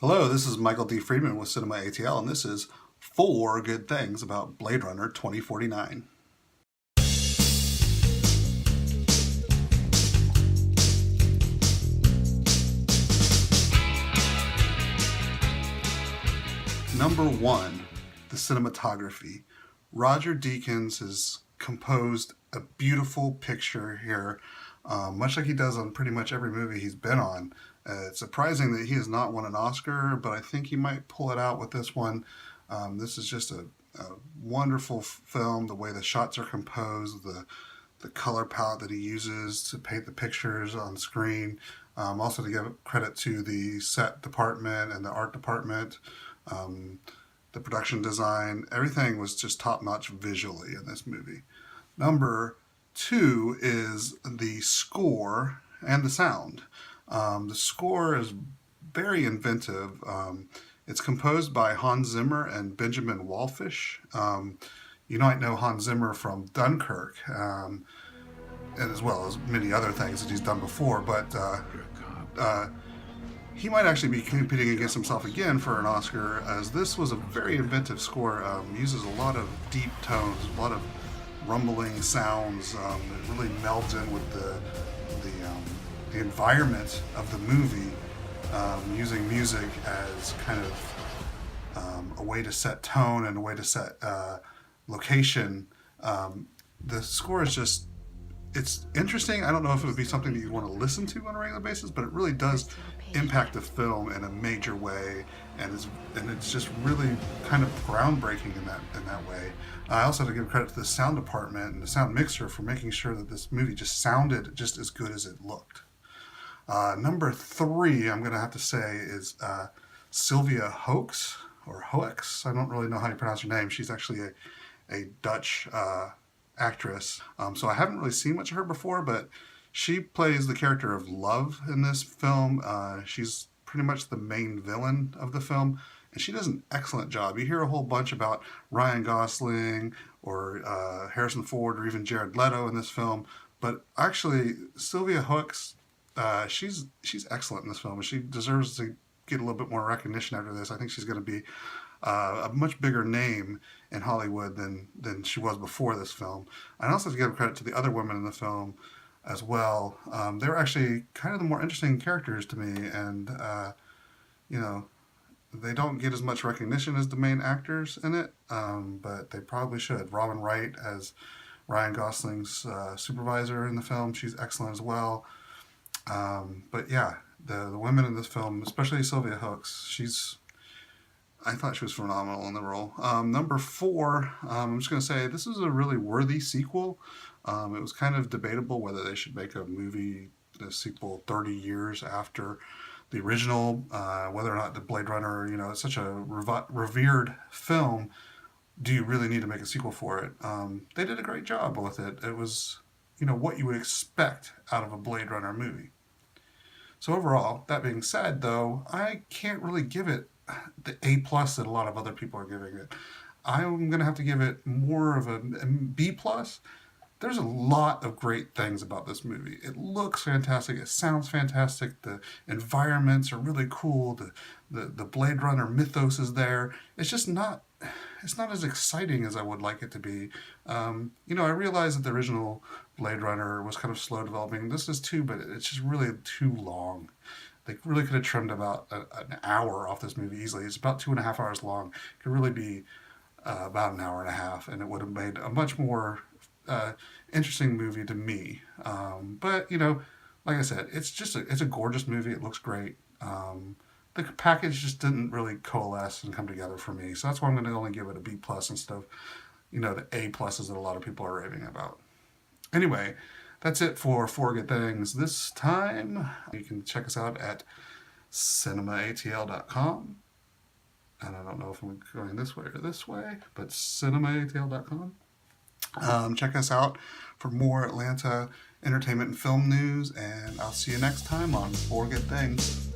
Hello, this is Michael D. Friedman with CinemATL, and this is 4 Good Things About Blade Runner 2049. Number 1, the cinematography. Roger Deakins has composed a beautiful picture here, much like he does on pretty much every movie he's been on. It's surprising that he has not won an Oscar, but I think he might pull it out with this one. This is just a wonderful film, the way the shots are composed, the color palette that he uses to paint the pictures on screen. Also to give credit to the set department and the art department, the production design. Everything was just top-notch visually in this movie. Number 2 is the score and the sound. The score is very inventive. It's composed by Hans Zimmer and Benjamin Wallfisch. You might know Hans Zimmer from Dunkirk, and as well as many other things that he's done before, but he might actually be competing against himself again for an Oscar, as this was a very inventive score. Uses a lot of deep tones, a lot of rumbling sounds. It really melds in with the environment of the movie, using music as kind of a way to set tone and a way to set location. The score is just, it's interesting. I don't know if it would be something that you'd want to listen to on a regular basis, but it really does impact the film in a major way, and it's just really kind of groundbreaking in that way. I also have to give credit to the sound department and the sound mixer for making sure that this movie just sounded just as good as it looked. Number 3, I'm going to have to say, is Sylvia Hoeks, or Hoeks. I don't really know how you pronounce her name. She's actually a Dutch actress. So I haven't really seen much of her before, but she plays the character of Love in this film. She's pretty much the main villain of the film, and she does an excellent job. You hear a whole bunch about Ryan Gosling or Harrison Ford or even Jared Leto in this film, but actually Sylvia Hoeks, she's excellent in this film, and she deserves to get a little bit more recognition after this. I think she's going to be a much bigger name in Hollywood than she was before this film. I also have to give credit to the other women in the film as well. They're actually kind of the more interesting characters to me, and they don't get as much recognition as the main actors in it, but they probably should. Robin Wright as Ryan Gosling's supervisor in the film, she's excellent as well. But yeah, the women in this film, especially Sylvia Hoeks, I thought she was phenomenal in the role. Number 4, I'm just going to say this is a really worthy sequel. It was kind of debatable whether they should make a sequel 30 years after the original, whether or not the Blade Runner, it's such a revered film. Do you really need to make a sequel for it? They did a great job with it. It was, what you would expect out of a Blade Runner movie. So overall, that being said, though, I can't really give it the A+ that a lot of other people are giving it. I'm going to have to give it more of a B+. There's a lot of great things about this movie. It looks fantastic. It sounds fantastic. The environments are really cool. The Blade Runner mythos is there. It's just not as exciting as I would like it to be. I realize that the original Blade Runner was kind of slow developing. This is too, but it's just really too long. They really could have trimmed about an hour off this movie easily. It's about 2.5 hours long. It could really be about an hour and a half, and it would have made a much more interesting movie to me. But like I said, it's a gorgeous movie. It looks great. The package just didn't really coalesce and come together for me, so that's why I'm going to only give it a B+ instead of the A+ that a lot of people are raving about. Anyway, that's it for 4 Good Things this time. You can check us out at CinemATL.com. And I don't know if I'm going this way or this way, but CinemATL.com. Check us out for more Atlanta entertainment and film news, and I'll see you next time on 4 Good Things.